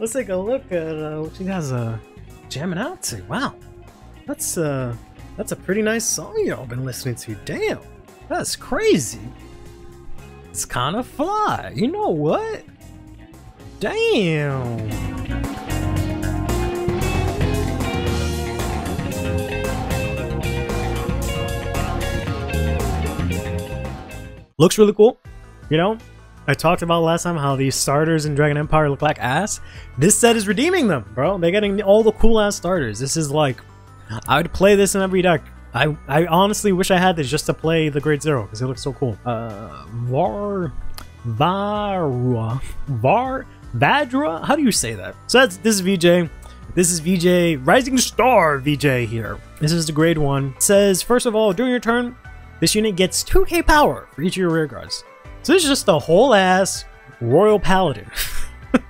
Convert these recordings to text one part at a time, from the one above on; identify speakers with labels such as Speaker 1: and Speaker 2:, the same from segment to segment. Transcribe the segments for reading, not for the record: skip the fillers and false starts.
Speaker 1: let's take a look at what you guys jamming out to. Wow, that's a pretty nice song y'all been listening to. Damn, that's crazy. It's kind of fly. You know what? Damn. Looks really cool. You know, I talked about last time how these starters in Dragon Empire look like ass. This set is redeeming them, bro. They're getting all the cool ass starters. This is like, I would play this in every deck. I honestly wish I had this just to play the Grade Zero because it looks so cool. Vajrua? How do you say that? So this is VJ. This is VJ, Rising Star VJ here. This is the Grade 1. It says, first of all, during your turn, this unit gets 2k power for each of your rear guards. So this is just a whole ass Royal Paladin.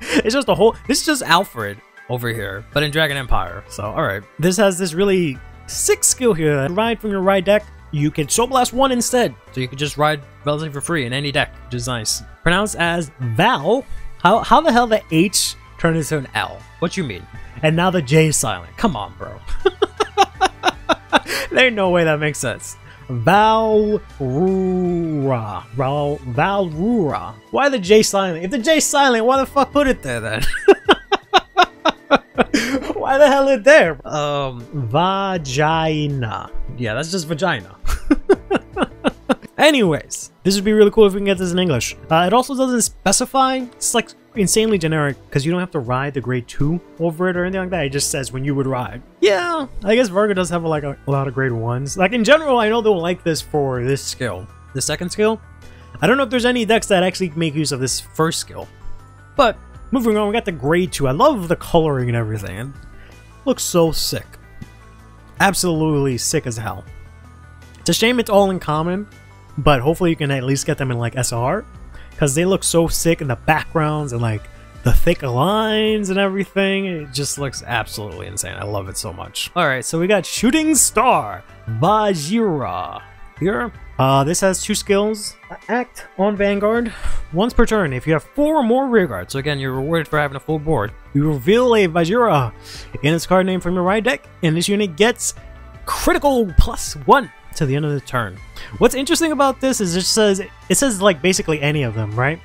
Speaker 1: It's just a whole, this is just Alfred over here, but in Dragon Empire. So, alright. This has this really sick skill here. Ride from your ride deck, you can Soul Blast 1 instead. So you can just ride relatively for free in any deck, which is nice. Pronounced as Val. How the hell the H turned into an L? What you mean? And now the J is silent. Come on, bro. There ain't no way that makes sense. Vajrua. Why the J silent? If the J silent, why the fuck put it there then? Why the hell it there? Vagina. Yeah, that's just vagina. Anyways, this would be really cool if we can get this in English. It also doesn't specify. It's like insanely generic because you don't have to ride the Grade 2 over it or anything like that. It just says when you would ride. Yeah, I guess Vanguard does have like a lot of Grade 1s. Like in general, I know they'll like this for this skill. The second skill. I don't know if there's any decks that actually make use of this first skill. But moving on, we got the Grade 2. I love the coloring and everything. It looks so sick. Absolutely sick as hell. It's a shame it's all in common. But hopefully you can at least get them in like SR, because they look so sick in the backgrounds and like the thick lines and everything. It just looks absolutely insane. I love it so much. All right, so we got Shooting Star Vajrua here. This has 2 skills. Act on Vanguard once per turn. If you have 4 or more rear guards, so again, you're rewarded for having a full board. You reveal a Vajrua in its card name from your right deck, and this unit gets critical +1 to the end of the turn. What's interesting about this is it says like basically any of them, right?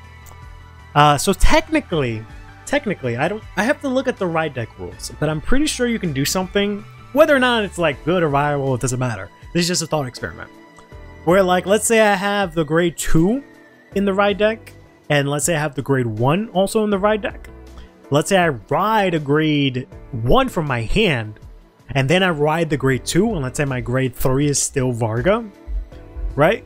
Speaker 1: So technically I have to look at the ride deck rules, but I'm pretty sure you can do something. Whether or not it's like good or viable, it doesn't matter. This is just a thought experiment. Where like, let's say I have the Grade 2 in the ride deck, and let's say I have the Grade 1 also in the ride deck. Let's say I ride a Grade 1 from my hand, and then I ride the Grade 2, and let's say my Grade 3 is still Varga, right?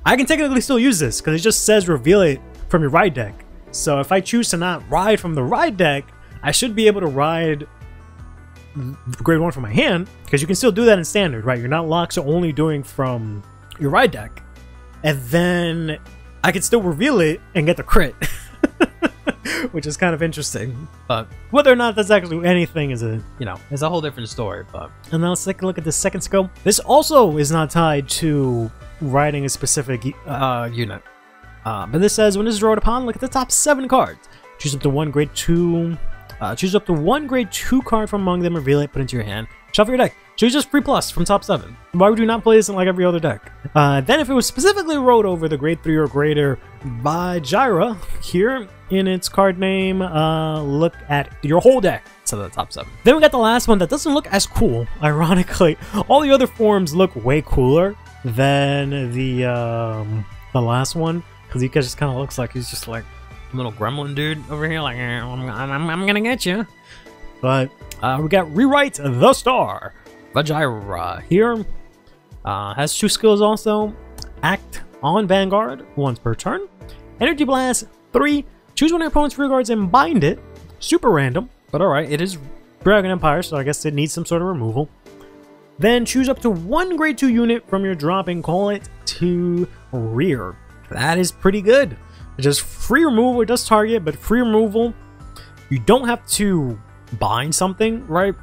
Speaker 1: I can technically still use this, because it just says reveal it from your ride deck. So if I choose to not ride from the ride deck, I should be able to ride Grade 1 from my hand, because you can still do that in Standard, right? You're not locked to only doing from your ride deck. And then I can still reveal it and get the crit. Which is kind of interesting, but whether or not that's actually anything is a, you know, is a whole different story. But and now let's take a look at the second skill. This also is not tied to riding a specific unit, but this says when this is rolled upon, look at the top 7 cards. Choose up to one Grade 2. Choose up to one Grade 2 card from among them. Reveal it. Put it into your hand. Shuffle your deck. Choose just free plus from top 7. Why would you not play this in like every other deck? Then if it was specifically rolled over the Grade 3 or greater Vajrua here in its card name, look at your whole deck to the top 7. Then we got the last one that doesn't look as cool. Ironically, all the other forms look way cooler than the last one, because he just kind of looks like he's just like a little gremlin dude over here, like I'm gonna get you. But we got Rewrite the Star Vajrua here. Has 2 skills also. Act on Vanguard once per turn. Energy Blast 3. Choose one of your opponent's rear guards and bind it. Super random, but alright. It is Dragon Empire, so I guess it needs some sort of removal. Then choose up to one Grade 2 unit from your drop and call it to rear. That is pretty good. It's just free removal. It does target, but free removal. You don't have to bind something, right?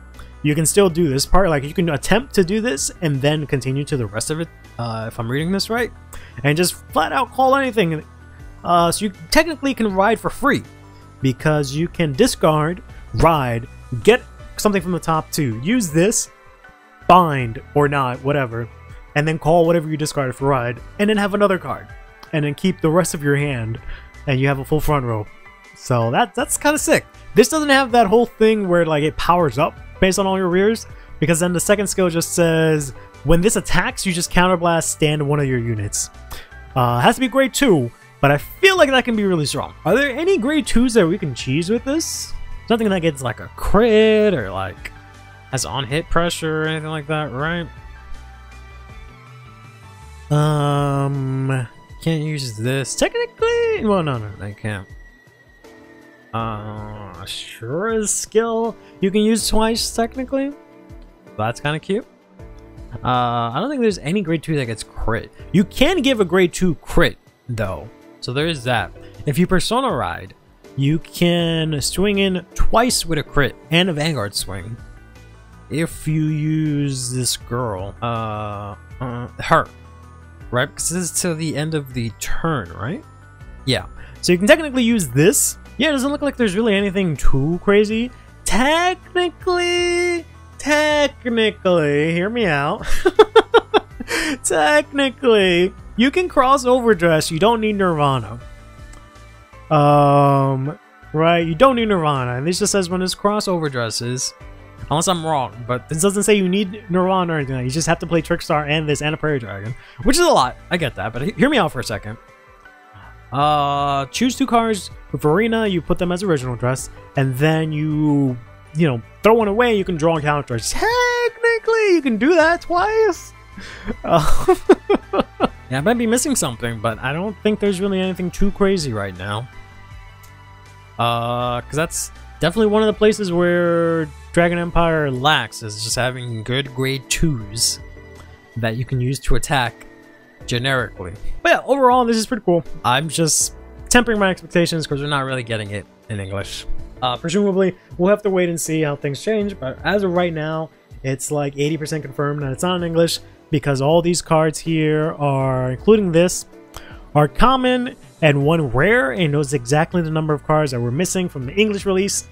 Speaker 1: You can still do this part. Like, you can attempt to do this and then continue to the rest of it, if I'm reading this right, and just flat out call anything. So you technically can ride for free, because you can discard ride, get something from the top 2, use this, bind or not, whatever, and then call whatever you discarded for ride, and then have another card, and then keep the rest of your hand, and you have a full front row. So that's kind of sick. This doesn't have that whole thing where like it powers up based on all your rears, because then the second skill just says when this attacks, you just counterblast stand one of your units. It has to be grade 2, but I feel like that can be really strong. Are there any grade 2s that we can cheese with this? Something that gets like a crit or like has on hit pressure or anything like that, right? Can't use this technically. Well, no, I can't. Sure is skill you can use twice technically. That's kind of cute. I don't think there's any grade 2 that gets crit. You can give a grade 2 crit though, so there is that. If you persona ride, you can swing in twice with a crit and a Vanguard swing. If you use this girl, her, right? Because this is till the end of the turn, right? Yeah. So you can technically use this. Yeah, it doesn't look like there's really anything too crazy. Technically, hear me out. Technically, you can cross overdress. You don't need Nirvana. Right? You don't need Nirvana. And this just says when this cross overdresses. Unless I'm wrong, but this doesn't say you need Nirvana or anything. You just have to play Trickstar and this and a Prairie Dragon, which is a lot. I get that, but hear me out for a second. Choose 2 cards with Arena. You put them as original dress, and then you know, throw one away. You can draw and counter. Technically, you can do that twice. Yeah, I might be missing something, but I don't think there's really anything too crazy right now. Because that's definitely one of the places where Dragon Empire lacks, is just having good grade 2s that you can use to attack generically. But yeah, overall, this is pretty cool. I'm just tempering my expectations because we're not really getting it in English. Presumably, we'll have to wait and see how things change, but as of right now, it's like 80% confirmed that it's not in English, because all these cards here are, including this, are common and 1 rare, and knows exactly the number of cards that were missing from the English release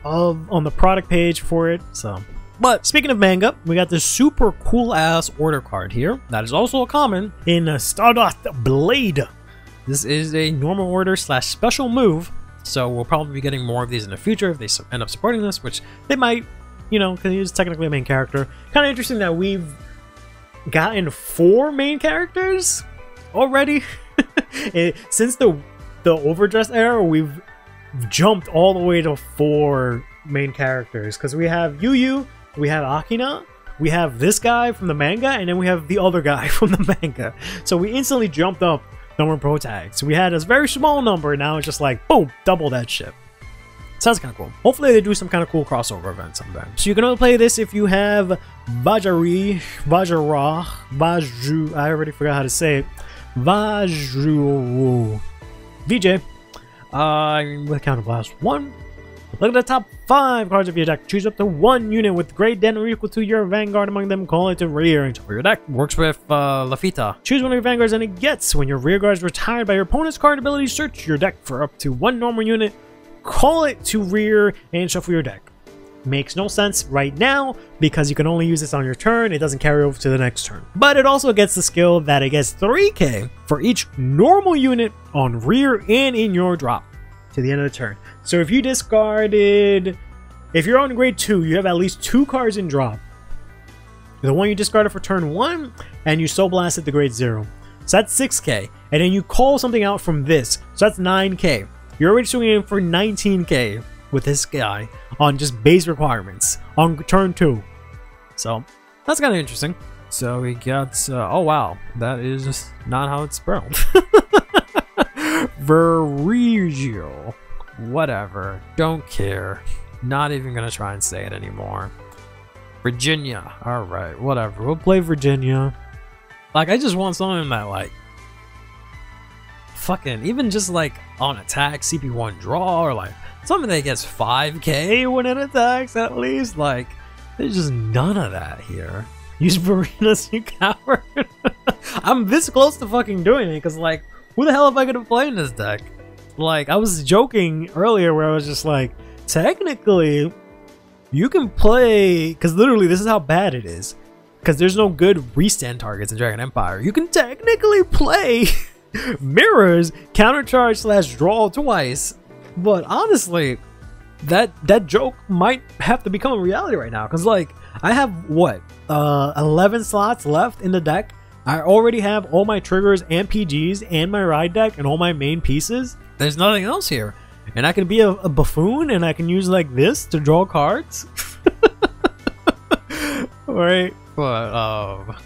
Speaker 1: on the product page for it. So, but speaking of manga, we got this super cool ass order card here that is also a common in Stardust Blade. This is a normal order / special move, so we'll probably be getting more of these in the future if they end up supporting this, which they might, you know, because he's technically a main character. Kind of interesting that we've gotten 4 main characters already. Since the overdress era, we've jumped all the way to 4 main characters, because we have Yu, we have Akina, we have this guy from the manga, and then we have the other guy from the manga. So we instantly jumped up number of pro tags. We had a very small number, and now it's just like boom, double that shit. Sounds kind of cool. Hopefully they do some kind of cool crossover event sometime. So you can only play this if you have Vajrua, I already forgot how to say it. Vajrua. VJ. With counterblast 1. Look at the top 5 cards of your deck. Choose up to 1 unit with grade 10 or equal to your Vanguard among them. Call it to rear and shuffle your deck. Works with Lafita. Choose one of your Vanguards and it gets. When your rear guard is retired by your opponent's card ability, search your deck for up to 1 normal unit. Call it to rear and shuffle your deck. Makes no sense right now because you can only use this on your turn. It doesn't carry over to the next turn. But it also gets the skill that it gets 3k for each normal unit on rear and in your drop to the end of the turn. So if you discarded, if you're on grade 2, you have at least 2 cards in drop. The one you discarded for turn 1 and you soul blasted the grade 0. So that's 6k. And then you call something out from this. So that's 9k. You're already swinging in for 19k with this guy on just base requirements on turn 2. So that's kind of interesting. So we got oh wow, that is just not how it's spelled. Virgil, whatever, don't care, not even gonna try and say it anymore. Virginia, all right, whatever, we'll play Virginia. Like, I just want something that, like, fucking, even just like on attack, CP1 draw, or like something that gets 5k when it attacks at least. Like, there's just none of that here. Use Marinas, you coward. I'm this close to fucking doing it because, like, who the hell am I gonna play in this deck? Like, I was joking earlier where I was just like, technically, you can play, because literally this is how bad it is. Because there's no good restand targets in Dragon Empire. You can technically play mirrors, countercharge / draw twice. But honestly, that joke might have to become a reality right now. Because like, I have what? 11 slots left in the deck. I already have all my triggers and PGs and my ride deck and all my main pieces. There's nothing else here. And I can be a buffoon and I can use like this to draw cards. Right? But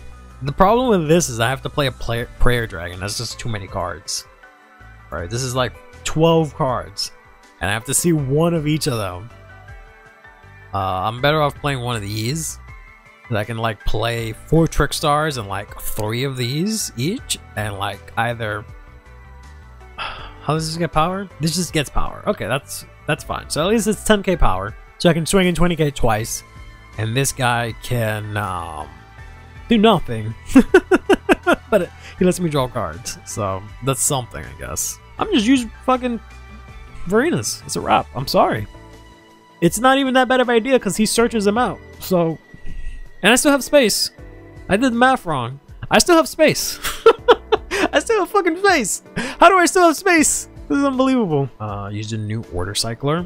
Speaker 1: the problem with this is I have to play a prayer dragon. That's just too many cards. Right? This is like 12 cards. And I have to see one of each of them. I'm better off playing one of these. I can like play 4 trick stars and like 3 of these each, and like either how does this get power? This just gets power. Okay, that's fine. So at least it's 10k power, so I can swing in 20k twice, and this guy can do nothing. But he lets me draw cards, so that's something, I guess. I'm just using fucking Varinas. It's a wrap. I'm sorry. It's not even that bad of an idea because he searches them out. So. And I still have space. I did the math wrong. I still have space. I still have fucking space. How do I still have space? This is unbelievable. Used a new order cycler.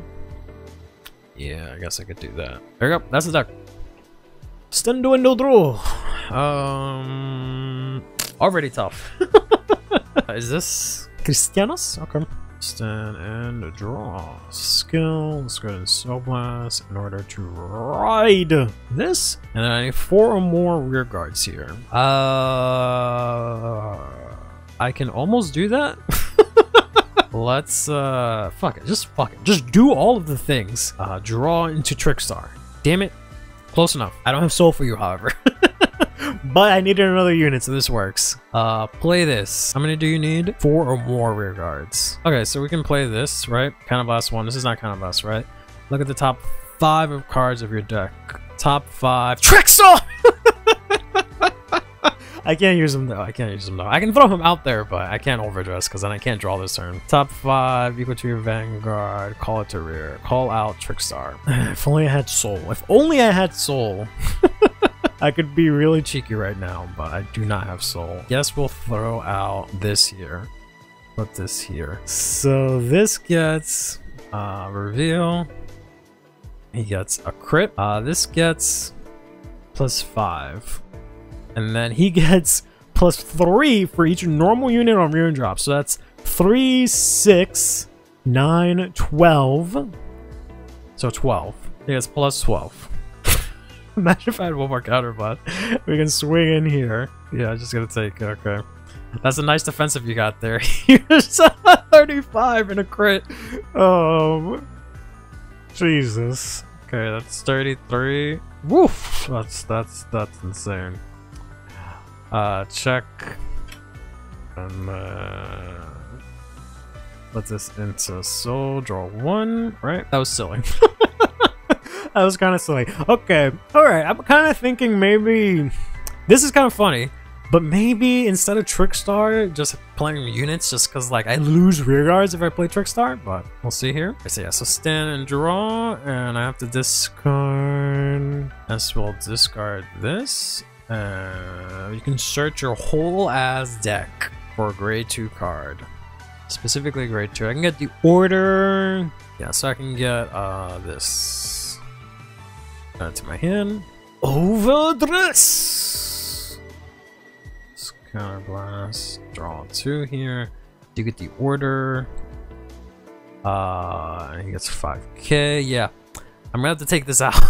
Speaker 1: Yeah, I guess I could do that. There you go. That's the deck. Stendo and draw. Already tough. Is this Cristianos? Okay. Stand and draw. Skill. Let's go to Soul Blast in order to ride this. And then I need 4 or more rear guards here. I can almost do that. Let's fuck it. Just fuck it. Just do all of the things. Draw into Trickstar. Damn it. Close enough. I don't have soul for you, however. But I needed another unit, so this works. Play this. How many do you need? 4 or more rear guards. Okay, so we can play this, right? Counterblast 1. This is not Counterblast, right? Look at the top 5 of cards of your deck. Top 5. Trickstar! I can't use him though. I can't use him though. I can throw him out there, but I can't overdress because then I can't draw this turn. Top 5 equal to your Vanguard. Call it to rear. Call out Trickstar. If only I had soul. If only I had soul. I could be really cheeky right now, but I do not have soul. Guess we'll throw out this here. Put this here. So this gets reveal. He gets a crit. This gets +5. And then he gets +3 for each normal unit on rear and drop. So that's 3, 6, 9, 12. So 12. He gets +12. Imagine if I had one more counterbot. We can swing in here. Yeah, just gonna take. Okay. That's a nice defensive you got there. Here's a 35 and a crit. Jesus. Okay, that's 33. Woof. That's insane. Check. And put this into soul. Draw 1. Right? That was silly. That was kind of silly. Okay, alright, I'm kind of thinking maybe... This is kind of funny, but maybe instead of Trickstar, just playing units just because like I lose rear guards if I play Trickstar, but we'll see here. So yeah, so stand and draw, and I have to discard... This will discard this. You can search your whole ass deck for a grade 2 card. Specifically grade 2. I can get the order... Yeah, so I can get this. To my hand. Overdress! Counterblast. Draw 2 here. You get the order. He gets 5k. Yeah. I'm gonna have to take this out.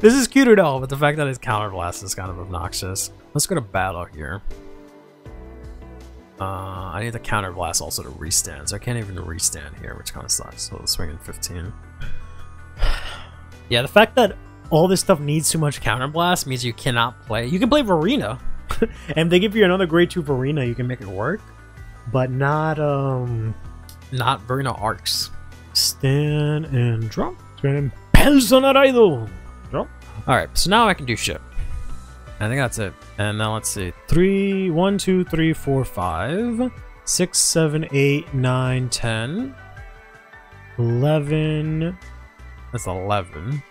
Speaker 1: This is cuter though, but the fact that it's counterblast is kind of obnoxious. Let's go to battle here. I need the counterblast also to restand, so I can't even restand here, which kind of sucks. So let's swing in 15. Yeah, the fact that all this stuff needs too much counterblast means you cannot play. You can play Varina, and if they give you another grade 2 Varina, you can make it work, but not Varina arcs. Stand and drop. Stand and Personarido. Drop. All right, so now I can do shit. I think that's it. And now let's see. 1, 2, 3, 4, 5, 6, 7, 8, 9, 10. 11. That's 11.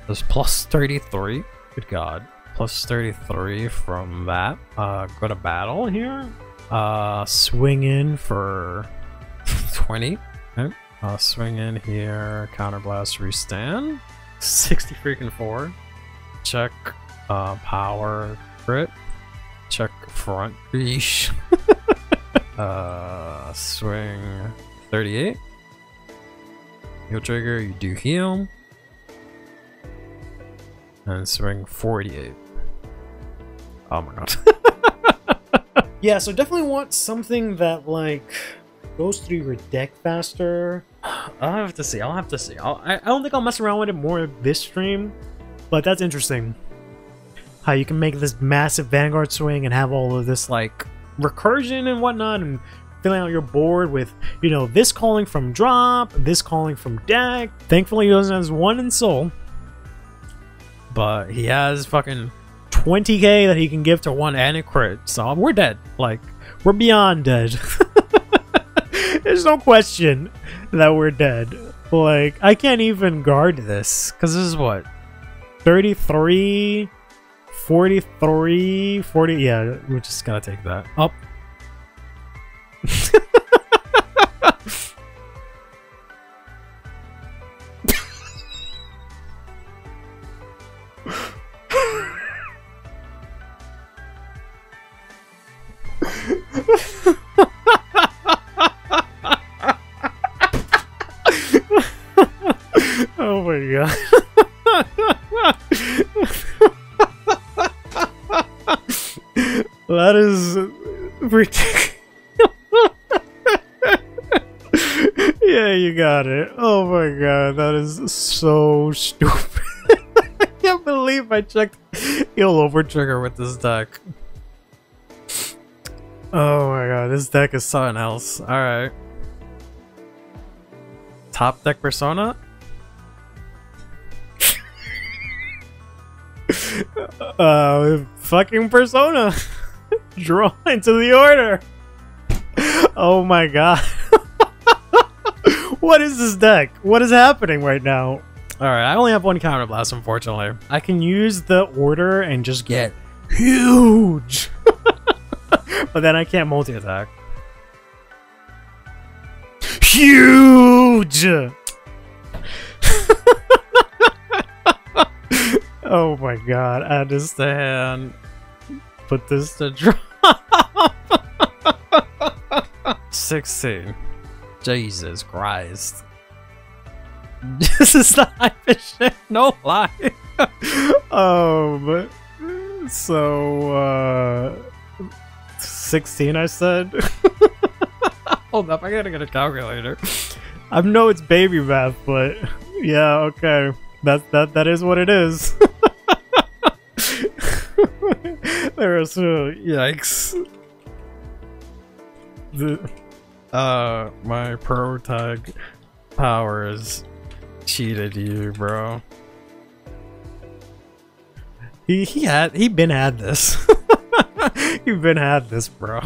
Speaker 1: There's plus 33. Good God. Plus 33 from that. Go to battle here. Swing in for 20. Okay. Swing in here. Counterblast, restand. 60 freaking 4. Check power crit. Check front reach. Swing 38. Heal trigger, you do heal. And swing 48. Oh my god. Yeah, so definitely want something that like goes through your deck faster. I'll have to see. I don't think I'll mess around with it more this stream, but that's interesting. How you can make this massive Vanguard swing and have all of this like recursion and whatnot, and filling out your board with, you know, this calling from drop, this calling from deck. Thankfully he doesn't have one in soul, but he has fucking 20k that he can give to one and a crit, so we're dead. Like, we're beyond dead. There's no question that we're dead. Like, I can't even guard this, because this is what? 33, 43, 40, yeah, we're just gonna take that. Up. Oh my god. That is ridiculous. Yeah, you got it. Oh my god, that is so stupid. I can't believe I checked heal over trigger with this deck. Oh my god, this deck is something else. Alright. Top deck persona? Fucking persona. Draw into the order. Oh my god. What is this deck? What is happening right now? Alright, I only have one counterblast, unfortunately. I can use the order and just get huge. But then I can't multi-attack. Huge! Oh my god, add this to hand. Put this to drop. 16. Jesus Christ. This is the hypest shit, no lie. So 16 I said. Hold up, I gotta get a calculator. I know it's baby math, but yeah, okay. That is what it is. There is yikes. My pro tag powers cheated you, bro. He been had this. He been had this, bro.